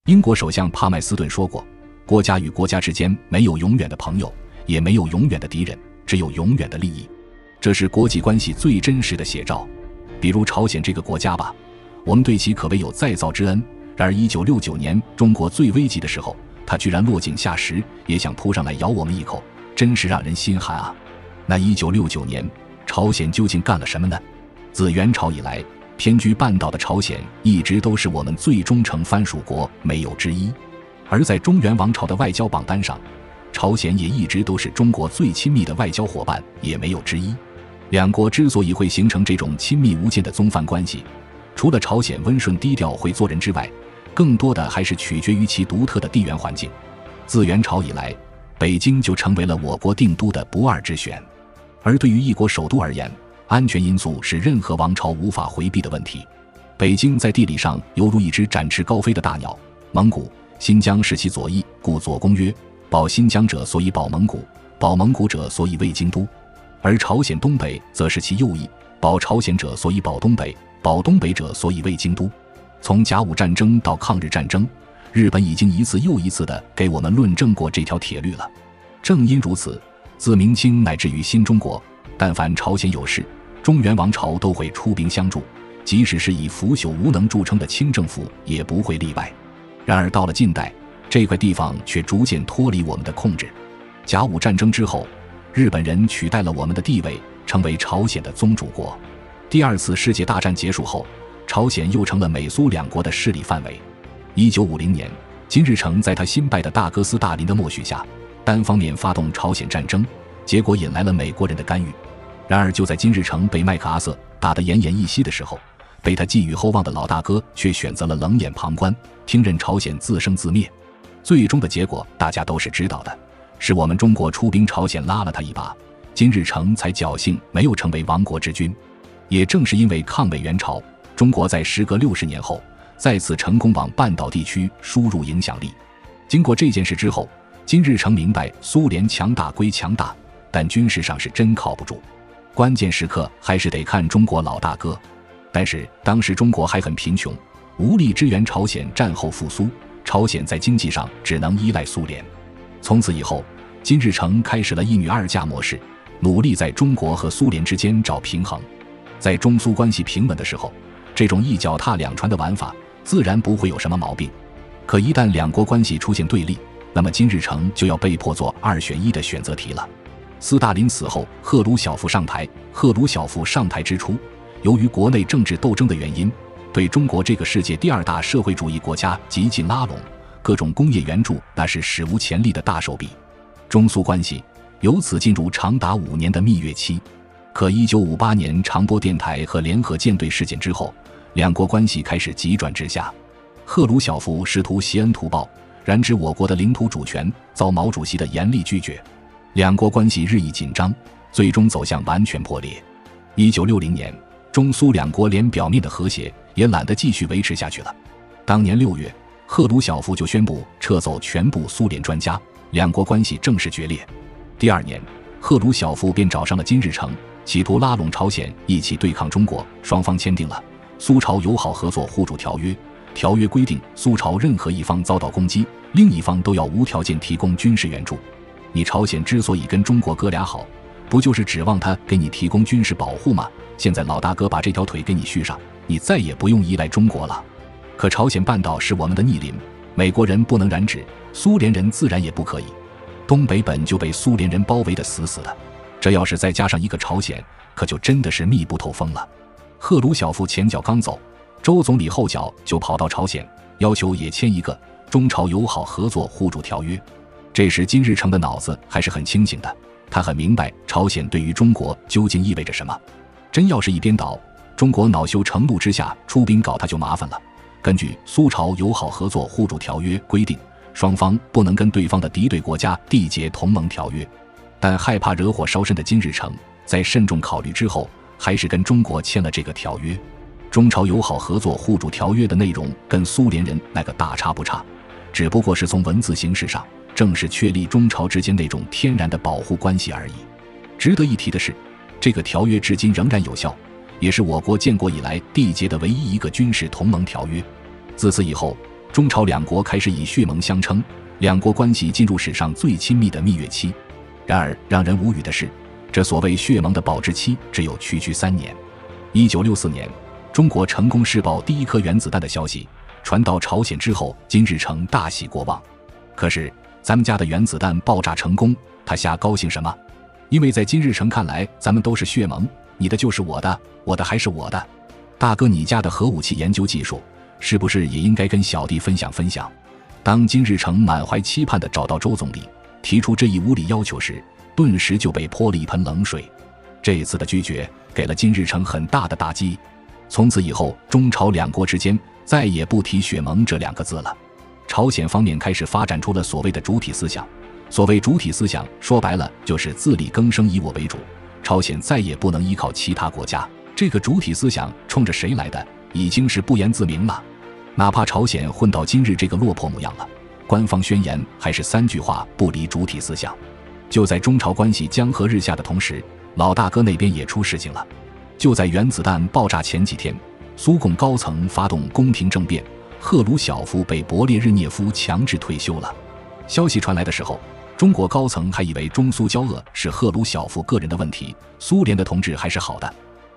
英国首相帕麦斯顿说过，国家与国家之间没有永远的朋友，也没有永远的敌人，只有永远的利益。这是国际关系最真实的写照。比如朝鲜这个国家吧，我们对其可谓有再造之恩，然而1969年中国最危急的时候，他居然落井下石，也想扑上来咬我们一口，真是让人心寒啊。那1969年朝鲜究竟干了什么呢？自元朝以来，偏居半岛的朝鲜一直都是我们最忠诚藩属国，没有之一。而在中原王朝的外交榜单上，朝鲜也一直都是中国最亲密的外交伙伴，也没有之一。两国之所以会形成这种亲密无间的宗藩关系，除了朝鲜温顺低调会做人之外，更多的还是取决于其独特的地缘环境。自元朝以来，北京就成为了我国定都的不二之选。而对于一国首都而言，安全因素是任何王朝无法回避的问题。北京在地理上犹如一只展翅高飞的大鸟，蒙古、新疆是其左翼，故左公约，保新疆者所以保蒙古，保蒙古者所以为京都；而朝鲜东北则是其右翼，保朝鲜者所以保东北，保东北者所以为京都。从甲午战争到抗日战争，日本已经一次又一次地给我们论证过这条铁律了。正因如此，自明清乃至于新中国，但凡朝鲜有事，中原王朝都会出兵相助，即使是以腐朽无能著称的清政府也不会例外。然而到了近代，这块地方却逐渐脱离我们的控制。甲午战争之后，日本人取代了我们的地位，成为朝鲜的宗主国。第二次世界大战结束后，朝鲜又成了美苏两国的势力范围。1950年，金日成在他新拜的大哥斯大林的默许下，单方面发动朝鲜战争，结果引来了美国人的干预。然而就在金日成被麦克阿瑟打得奄奄一息的时候，被他寄予厚望的老大哥却选择了冷眼旁观，听任朝鲜自生自灭。最终的结果大家都是知道的，是我们中国出兵朝鲜拉了他一把，金日成才侥幸没有成为亡国之君。也正是因为抗美援朝，中国在时隔60年后再次成功往半岛地区输入影响力。经过这件事之后，金日成明白苏联强大归强大，但军事上是真靠不住，关键时刻还是得看中国老大哥。但是当时中国还很贫穷，无力支援朝鲜战后复苏，朝鲜在经济上只能依赖苏联。从此以后，金日成开始了一女二嫁模式，努力在中国和苏联之间找平衡。在中苏关系平稳的时候，这种一脚踏两船的玩法自然不会有什么毛病。可一旦两国关系出现对立，那么金日成就要被迫做2选1的选择题了。斯大林死后，赫鲁晓夫上台。赫鲁晓夫上台之初，由于国内政治斗争的原因，对中国这个世界第2大社会主义国家极尽拉拢，各种工业援助那是史无前例的大手笔。中苏关系由此进入长达5年的蜜月期。可1958年长波电台和联合舰队事件之后，两国关系开始急转直下。赫鲁晓夫试图挟恩图报，染指我国的领土主权，遭毛主席的严厉拒绝，两国关系日益紧张，最终走向完全破裂。1960年，中苏两国连表面的和谐也懒得继续维持下去了。当年6月，赫鲁晓夫就宣布撤走全部苏联专家，两国关系正式决裂。第2年，赫鲁晓夫便找上了金日成，企图拉拢朝鲜一起对抗中国，双方签订了苏朝友好合作互助条约。条约规定，苏朝任何一方遭到攻击，另一方都要无条件提供军事援助。你朝鲜之所以跟中国哥俩好，不就是指望他给你提供军事保护吗？现在老大哥把这条腿给你续上，你再也不用依赖中国了。可朝鲜半岛是我们的逆鳞，美国人不能染指，苏联人自然也不可以。东北本就被苏联人包围得死死的，这要是再加上一个朝鲜，可就真的是密不透风了。赫鲁晓夫前脚刚走，周总理后脚就跑到朝鲜，要求也签一个中朝友好合作互助条约。这时金日成的脑子还是很清醒的，他很明白朝鲜对于中国究竟意味着什么。真要是一边倒，中国恼羞成怒之下出兵搞他就麻烦了。根据苏朝友好合作互助条约规定，双方不能跟对方的敌对国家缔结同盟条约。但害怕惹火烧身的金日成在慎重考虑之后，还是跟中国签了这个条约。中朝友好合作互助条约的内容跟苏联人那个大差不差，只不过是从文字形式上正式确立中朝之间那种天然的保护关系而已。值得一提的是，这个条约至今仍然有效，也是我国建国以来缔结的唯一一个军事同盟条约。自此以后，中朝两国开始以血盟相称，两国关系进入史上最亲密的蜜月期。然而让人无语的是，这所谓血盟的保质期只有区3年。1964年，中国成功试爆第一颗原子弹的消息传到朝鲜之后，金日成大喜过望。可是咱们家的原子弹爆炸成功，他瞎高兴什么？因为在金日成看来，咱们都是血盟，你的就是我的，我的还是我的。大哥，你家的核武器研究技术是不是也应该跟小弟分享分享？当金日成满怀期盼地找到周总理，提出这一无理要求时，顿时就被泼了一盆冷水。这一次的拒绝给了金日成很大的打击。从此以后，中朝两国之间再也不提血盟这2个字了。朝鲜方面开始发展出了所谓的主体思想。所谓主体思想，说白了就是自力更生，以我为主。朝鲜再也不能依靠其他国家。这个主体思想冲着谁来的，已经是不言自明了。哪怕朝鲜混到今日这个落魄模样了，官方宣言还是3句话不离主体思想。就在中朝关系江河日下的同时，老大哥那边也出事情了。就在原子弹爆炸前几天，苏共高层发动宫廷政变，赫鲁晓夫被勃列日涅夫强制退休了。消息传来的时候，中国高层还以为中苏交恶是赫鲁晓夫个人的问题，苏联的同志还是好的。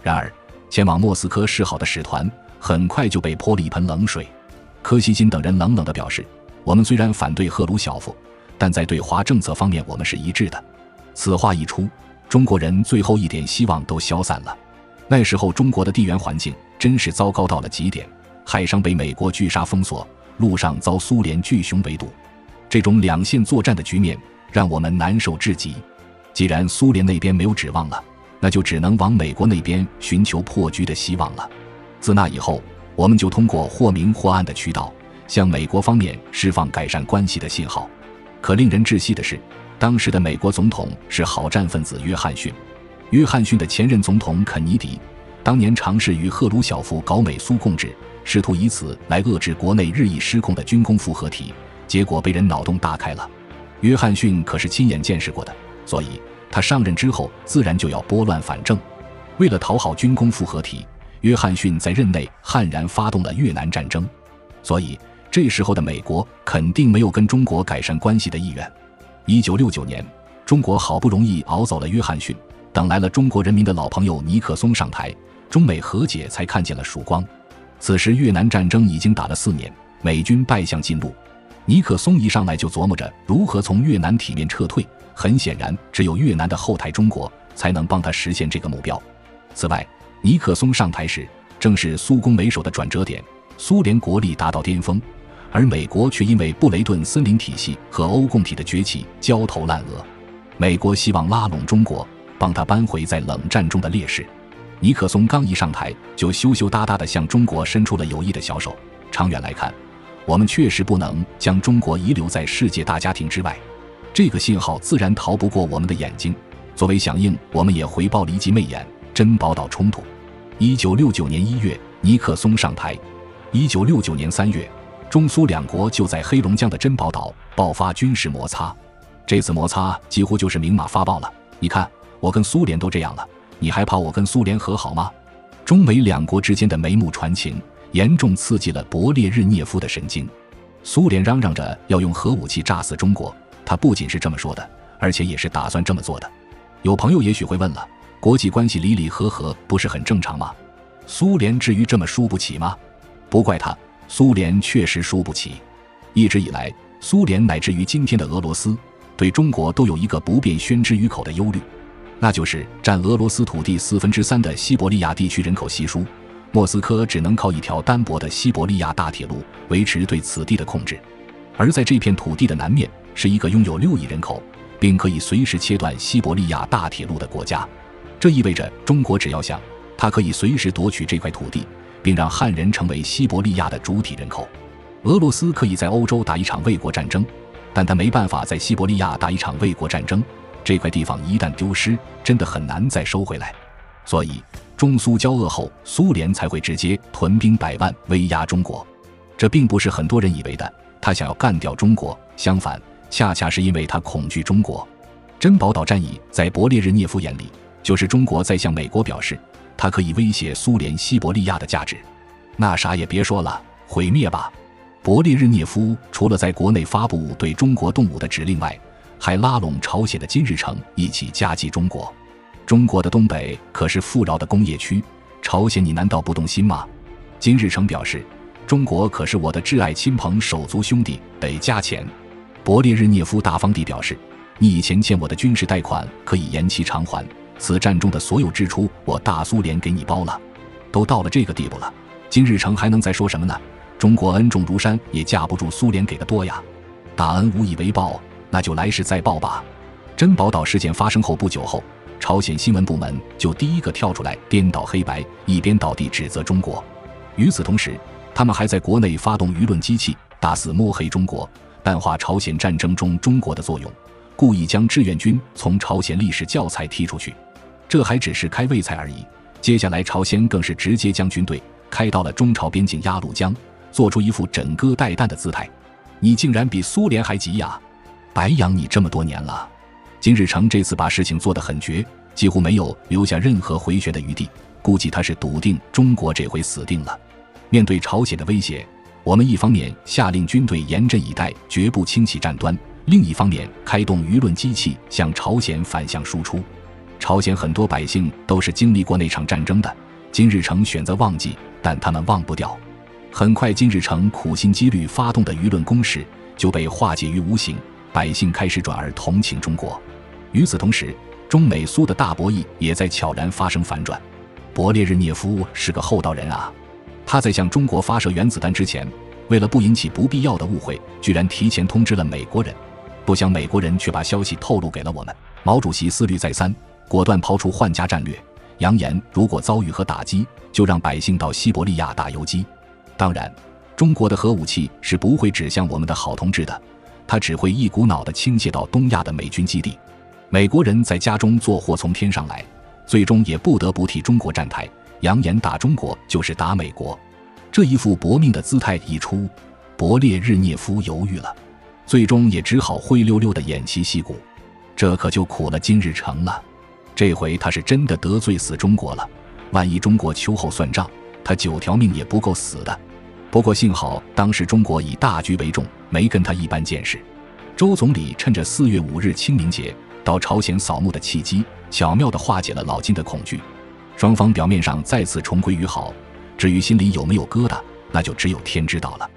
然而前往莫斯科示好的使团很快就被泼了一盆冷水。柯西金等人冷冷地表示，我们虽然反对赫鲁晓夫，但在对华政策方面我们是一致的。此话一出，中国人最后一点希望都消散了。那时候中国的地缘环境真是糟糕到了极点，海上被美国巨鲨封锁，陆上遭苏联巨熊围堵。这种两线作战的局面让我们难受至极。既然苏联那边没有指望了，那就只能往美国那边寻求破局的希望了。自那以后，我们就通过或明或暗的渠道向美国方面释放改善关系的信号。可令人窒息的是，当时的美国总统是好战分子约翰逊。约翰逊的前任总统肯尼迪当年尝试与赫鲁晓夫搞美苏共治，试图以此来遏制国内日益失控的军工复合体，结果被人脑洞大开了。约翰逊可是亲眼见识过的，所以他上任之后自然就要拨乱反正。为了讨好军工复合体，约翰逊在任内悍然发动了越南战争。所以这时候的美国肯定没有跟中国改善关系的意愿。1969年，中国好不容易熬走了约翰逊，等来了中国人民的老朋友尼克松上台，中美和解才看见了曙光。此时越南战争已经打了4年，美军败相进路。尼克松一上来就琢磨着如何从越南体面撤退，很显然只有越南的后台中国才能帮他实现这个目标。此外，尼克松上台时正是苏攻美守的转折点，苏联国力达到巅峰，而美国却因为布雷顿森林体系和欧共体的崛起焦头烂额。美国希望拉拢中国，帮他扳回在冷战中的劣势。尼克松刚一上台就羞羞答答地向中国伸出了友谊的小手。长远来看，我们确实不能将中国遗留在世界大家庭之外。这个信号自然逃不过我们的眼睛。作为响应，我们也回报了一记媚眼：珍宝岛冲突。1969年1月，尼克松上台。1969年3月，中苏两国就在黑龙江的珍宝岛爆发军事摩擦。这次摩擦几乎就是明码发报了，你看我跟苏联都这样了，你还怕我跟苏联和好吗？中美两国之间的眉目传情严重刺激了勃列日涅夫的神经。苏联嚷嚷着要用核武器炸死中国，他不仅是这么说的，而且也是打算这么做的。有朋友也许会问了，国际关系离离合合不是很正常吗？苏联至于这么输不起吗？不怪他，苏联确实输不起。一直以来，苏联乃至于今天的俄罗斯对中国都有一个不便宣之于口的忧虑，那就是占俄罗斯土地3/4的西伯利亚地区人口稀疏，莫斯科只能靠一条单薄的西伯利亚大铁路维持对此地的控制。而在这片土地的南面是一个拥有6亿人口并可以随时切断西伯利亚大铁路的国家。这意味着中国只要想，它可以随时夺取这块土地，并让汉人成为西伯利亚的主体人口。俄罗斯可以在欧洲打一场卫国战争，但它没办法在西伯利亚打一场卫国战争，这块地方一旦丢失，真的很难再收回来。所以中苏交恶后，苏联才会直接屯兵100万威压中国。这并不是很多人以为的他想要干掉中国，相反，恰恰是因为他恐惧中国。珍宝岛战役在勃列日涅夫眼里，就是中国在向美国表示它可以威胁苏联西伯利亚的价值。那啥也别说了，毁灭吧。勃列日涅夫除了在国内发布对中国动武的指令外，还拉拢朝鲜的金日成一起夹击中国。中国的东北可是富饶的工业区，朝鲜你难道不动心吗？金日成表示，中国可是我的挚爱亲朋手足兄弟，得加钱。勃列日涅夫大方地表示，你以前欠我的军事贷款可以延期偿还，此战中的所有支出我大苏联给你包了。都到了这个地步了，金日成还能再说什么呢？中国恩重如山，也架不住苏联给的多呀。大恩无以为报，那就来世再报吧。珍宝岛事件发生后不久后，朝鲜新闻部门就第一个跳出来颠倒黑白，一边倒地指责中国。与此同时，他们还在国内发动舆论机器，大肆抹黑中国，淡化朝鲜战争中中国的作用，故意将志愿军从朝鲜历史教材踢出去。这还只是开胃菜而已，接下来朝鲜更是直接将军队开到了中朝边境鸭绿江，做出一副枕戈待旦的姿态。你竟然比苏联还急呀！白养你这么多年了。金日成这次把事情做得很绝，几乎没有留下任何回旋的余地，估计他是笃定中国这回死定了。面对朝鲜的威胁，我们一方面下令军队严阵以待，绝不轻启战端，另一方面开动舆论机器向朝鲜反向输出。朝鲜很多百姓都是经历过那场战争的，金日成选择忘记，但他们忘不掉。很快，金日成苦心积虑发动的舆论攻势就被化解于无形，百姓开始转而同情中国。与此同时，中美苏的大博弈也在悄然发生反转。勃列日涅夫是个厚道人啊，他在向中国发射原子弹之前，为了不引起不必要的误会，居然提前通知了美国人。不想美国人却把消息透露给了我们。毛主席思虑再三，果断抛出换家战略，扬言如果遭遇核打击，就让百姓到西伯利亚打游击。当然，中国的核武器是不会指向我们的好同志的，它只会一股脑地倾泻到东亚的美军基地。美国人在家中做祸从天上来，最终也不得不替中国站台，扬言打中国就是打美国。这一副搏命的姿态一出，勃列日涅夫犹豫了，最终也只好灰溜溜地偃旗息鼓。这可就苦了金日成了，这回他是真的得罪死中国了，万一中国秋后算账，他9条命也不够死的。不过幸好当时中国以大局为重，没跟他一般见识。周总理趁着4月5日清明节到朝鲜扫墓的契机，巧妙地化解了老金的恐惧，双方表面上再次重归于好，至于心里有没有疙瘩，那就只有天知道了。